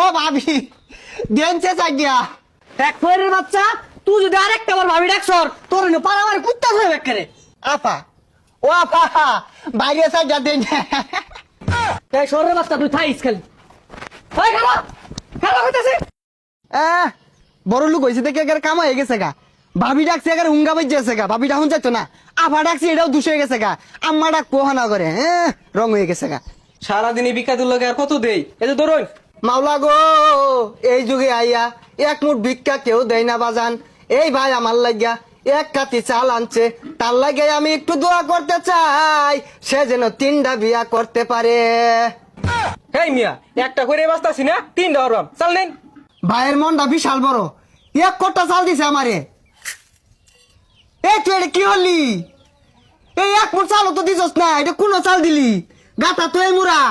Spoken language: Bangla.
ও ভাবি দেনছে চাগিয়া এক ফয়ের বাচ্চা তুই যদি আরেকটা বার ভাবি ডাকছর তোর পাড়া আমার কুত্তা ধরে বেকারে। আপা ও আপা বাইরে চাগিয়া দেন এই শহরের বাচ্চা তুই থাইস খালি হয় খেলা খেলা হইতাছে। বড় লোক হয়েছে দেখে এগারে কামা হয়ে গেছে গা। ভাবি ডাকছে এগারে হুঙ্গা বাজছে গা। ভাবি ডাকুন যাইতো না। আফা ডাকছি এটাও দুষ হয়ে গেছে গা। আম্মা ডাক পোহানা করে রং হয়ে গেছে গা। সারাদিনই বিকাতুর লগে আর কত দেই এই যে ধরুন মাওলা গো এই যুগে আইয়া এক মুঠ ভিক্ষা কেউ দেয় না বাজান। এই ভাই আমার লাগিয়া এক কাতি চাল আনছে, তার লাগে আমি একটু দোয়া করতে চাই সে যেন 3টা বিয়া করতে পারে। এই মিয়া একটা করে বাঁচতাছি না 3টা হরবাম চল নেন। ভাইয়ের মনটা বিশাল বড়, 1 কোটা চাল দিছে আমারে। এই তুই এটা কি হলি? এই 1 মুঠ চালও তো দিছস না, এটা কোন চাল দিলি? গাতা তো এই মুরা।